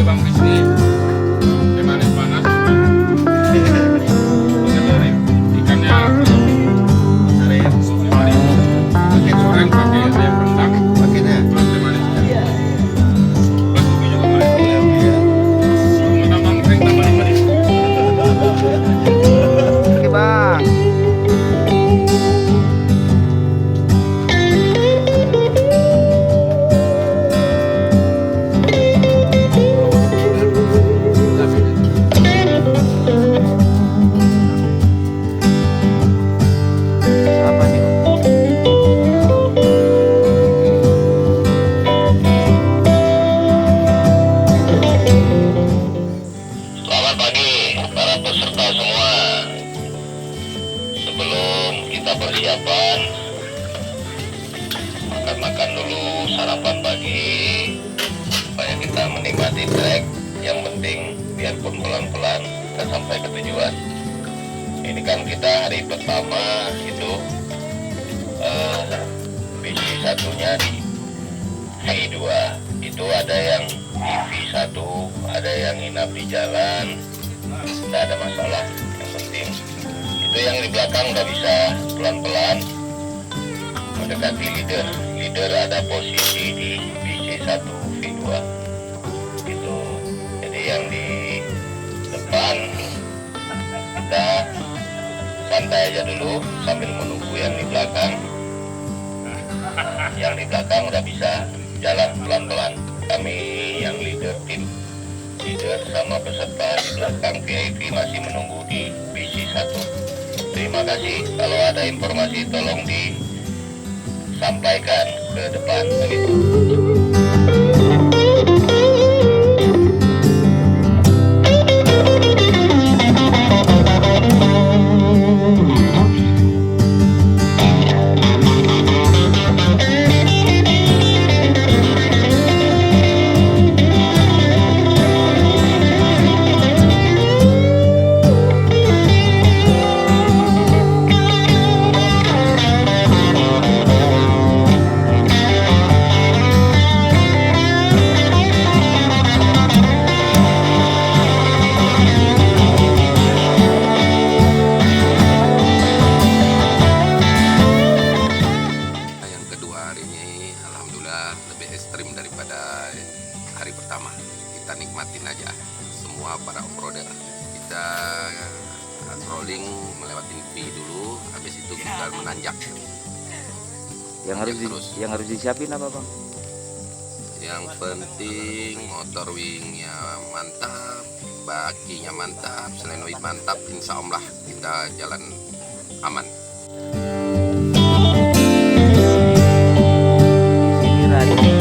Bang Rizky. Teh manis panas. Ikannya karet, pakai goreng, pakai ayam rendang, pakai teh manisnya. Plus kopi juga boleh. Mau tambah kering tambah manis. Oke bang. Apa nih bang? Selamat pagi para peserta semua. Sebelum kita persiapan, makan-makan dulu sarapan pagi supaya kita menikmati trek. Yang penting biarpun pelan-pelan kita sampai ke tujuan. Ini kan kita hari pertama itu misi satunya di V2 itu ada yang di V1, ada yang nginap di jalan, tidak ada masalah. Yang penting itu yang di belakang udah bisa pelan-pelan mendekati leader ada posisi di BC1 V2 itu. Jadi yang di depan kita santai aja dulu sambil menunggu yang di belakang. Yang di belakang udah bisa jalan pelan-pelan. Kami yang tim leader sama peserta di belakang VIP masih menunggu di BC1. Terima kasih. Kalau ada informasi tolong disampaikan ke depan begitu. Yang kedua hari ini alhamdulillah lebih ekstrim daripada hari pertama. Kita nikmatin aja semua para off-roader. Kita rolling melewatin V dulu, habis itu kita menanjak. Yang harus disiapin apa bang? Yang penting motor wingnya mantap, bakinya mantap, selenoid mantap, insya Allah kita jalan aman. Sini radio.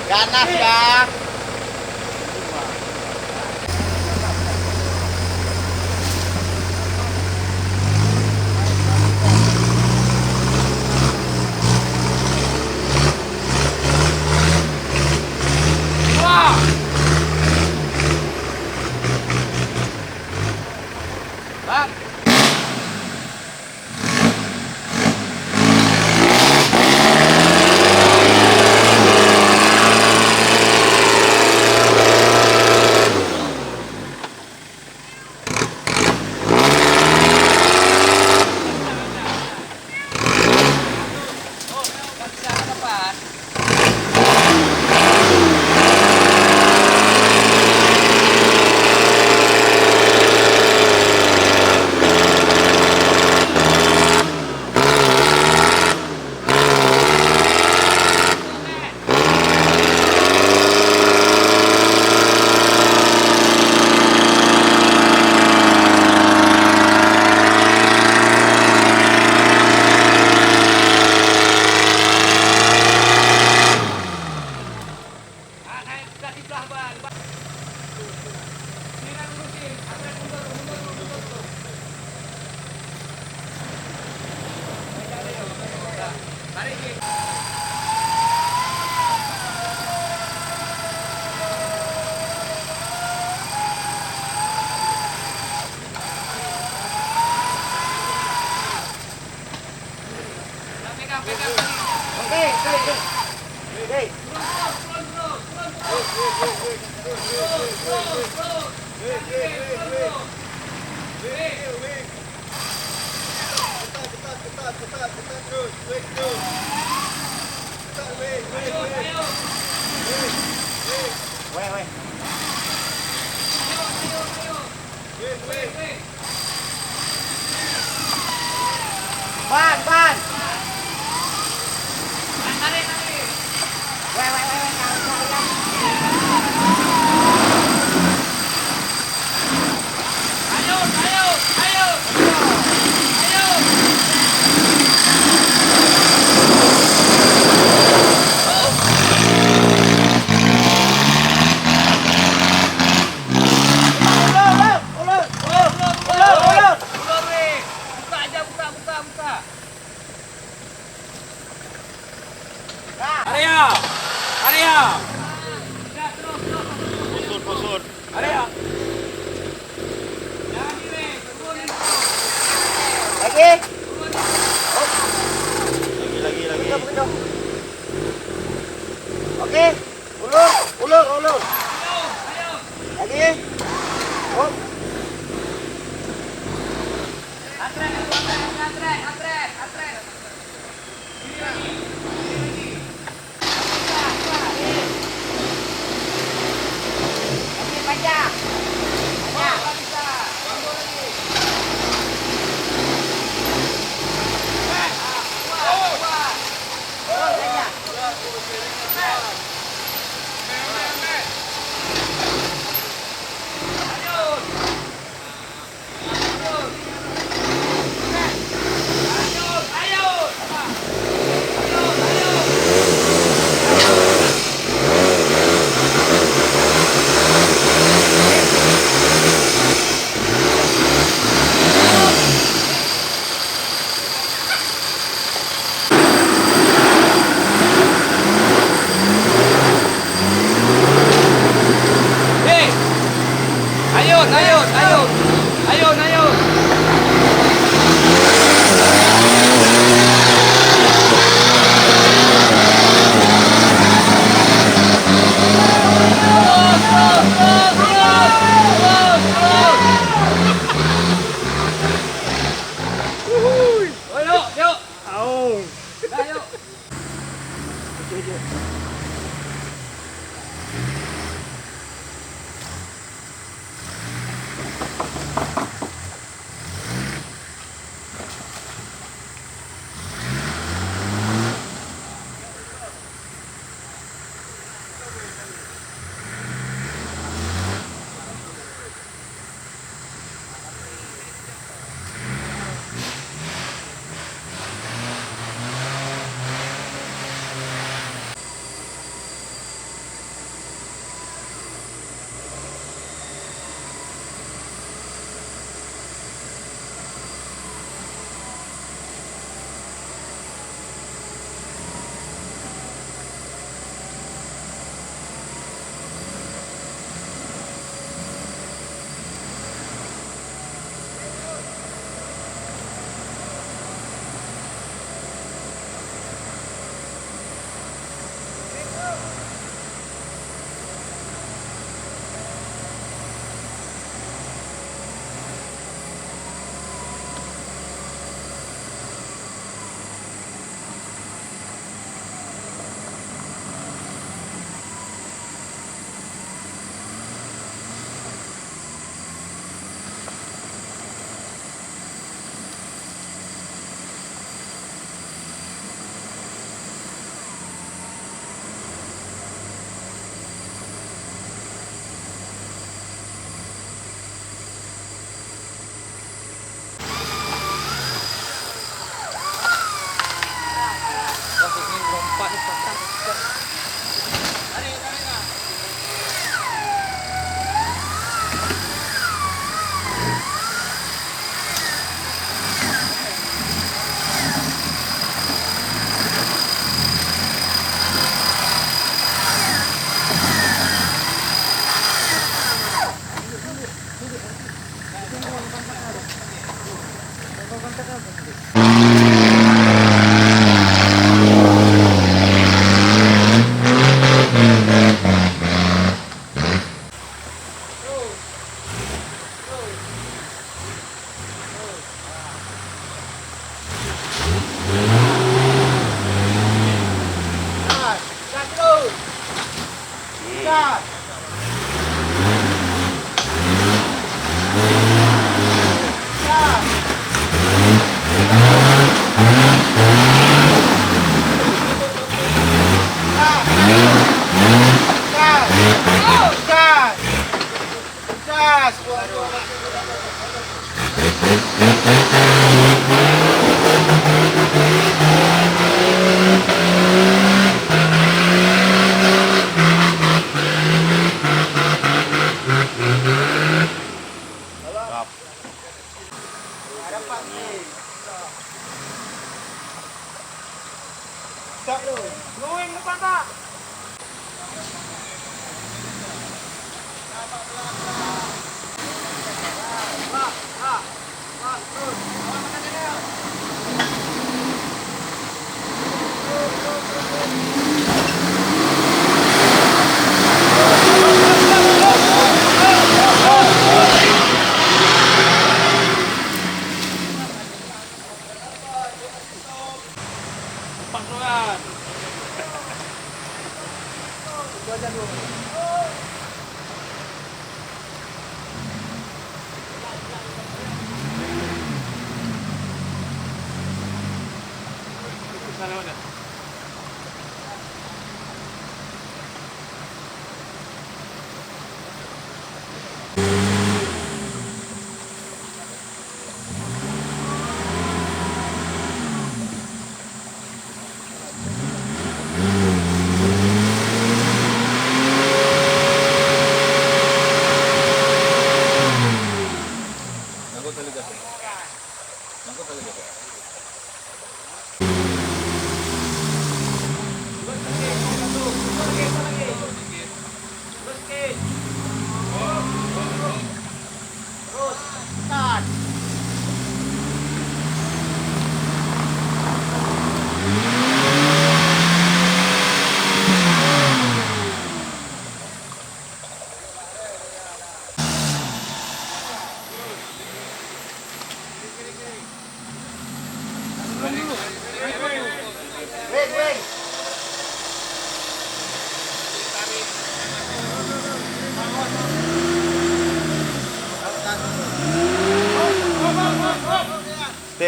Ganas ya. Ban. Oke, ulur. Lagi. Oh. Atret. Lagi panjang.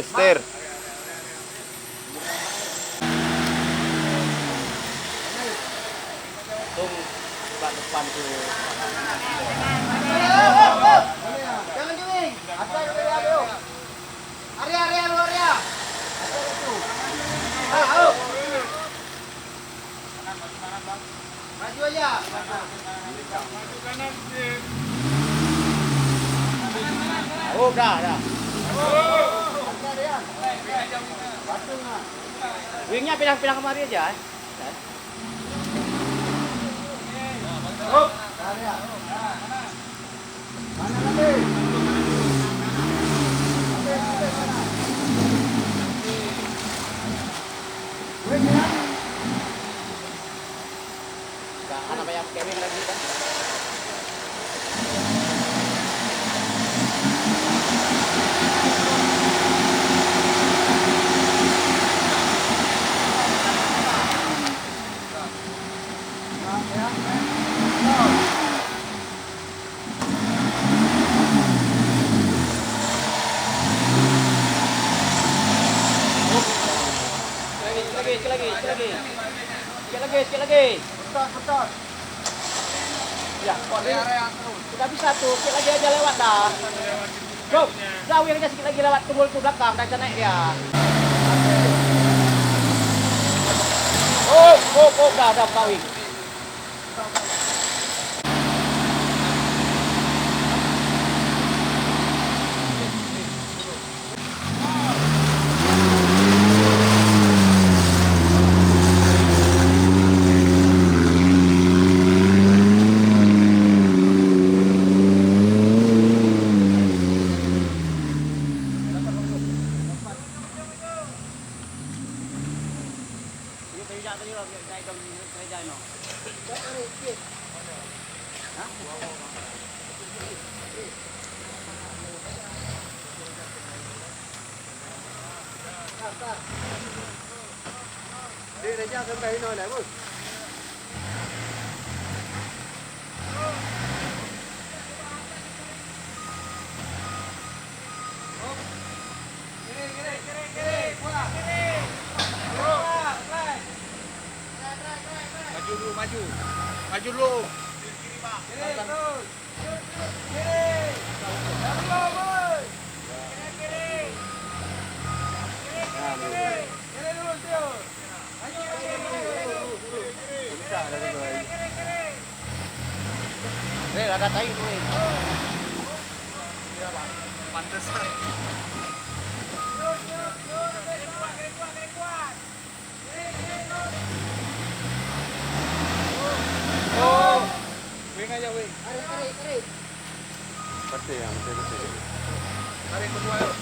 Setir. Jangan gini. Atas dari aduh. Area luar ya. Atas itu. Ayo. Maju aja. Oh, dah. Wingnya pindah kemari aja. Mana lagi? Anak banyak Kevin lagi kan? Sikit lagi. Betul. Ya, kok kita bisa tuh, sikit lagi aja lewat dah. Go, jauhin aja sikit lagi lewat tumbul ke belakang, dan naik dia. Oh, dah, kawin. Đi ra ra đây nơi này bố. Maju dulu. Ada tai tu. Pantesan. Oh, wing aja wing. Pasti ya, mesti. Tarik kedua yuk.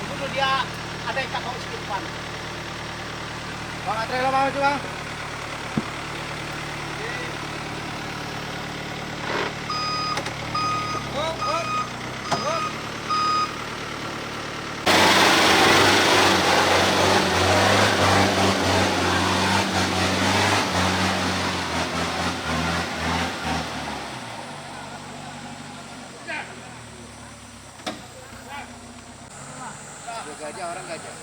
Dulu dia ada yang tak kau sikit depan. Bang, antre lo mau bang. Gajah orang gajah.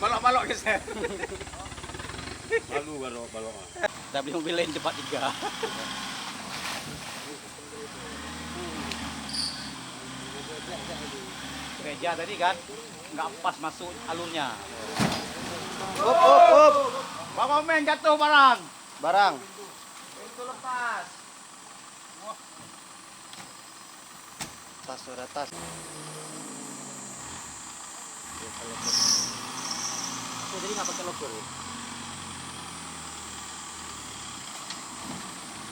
Balok-balok geser. Malu balok-balok. Kita beli mobil lain cepat 3. Gereja tadi kan nggak pas masuk alurnya. Up. Bang Omen jatuh barang. Barang. Pintu lepas. Tas sudah tas. Jadi nggak pakai logo.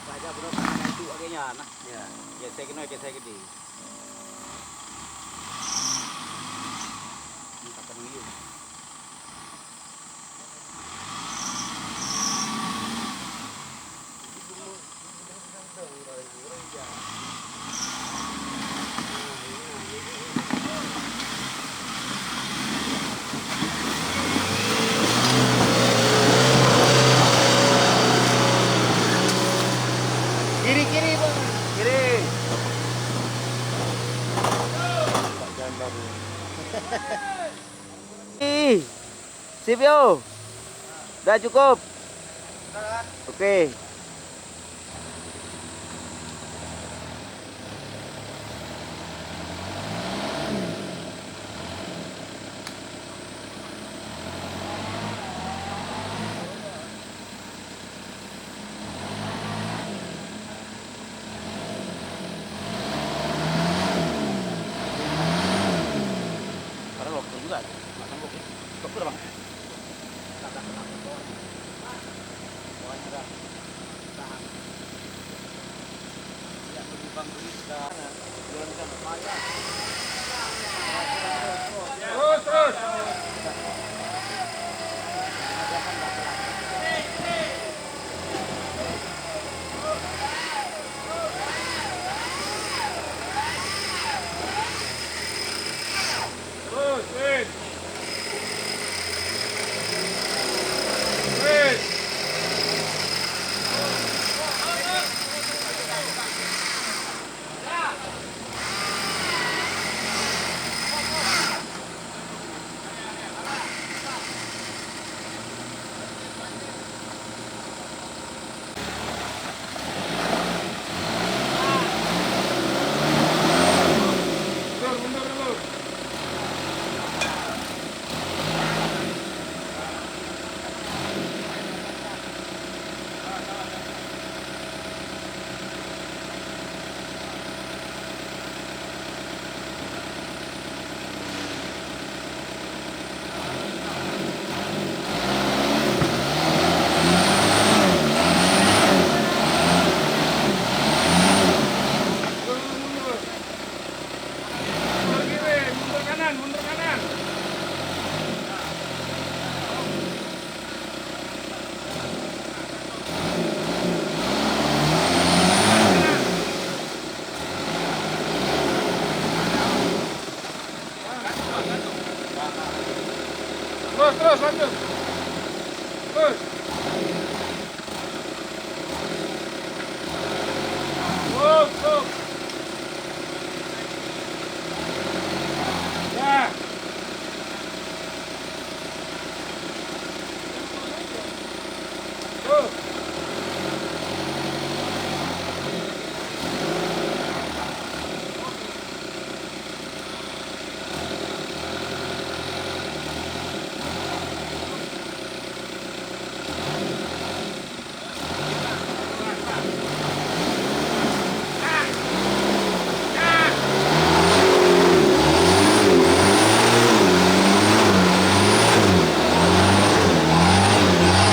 Baca benar itu akhirnya nah. Ya. Gesek gini. Minta penunjuk. Kiri bang. Kiri. Sip yo. Udah cukup. Oke. Terus. Terus, wait. Wait. Mundur dulu. Mundur. Mundur kiri, mundur kanan, mundur kanan. Terus, lanjut. Terus. Stop. Ya. Tuh.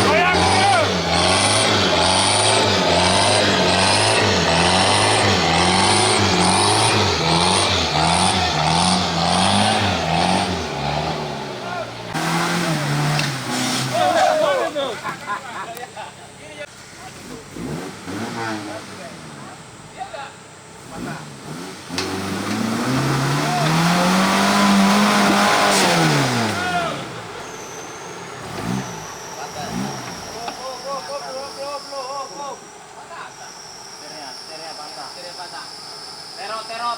Goyang terus. Boleh tuh.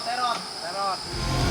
Terot.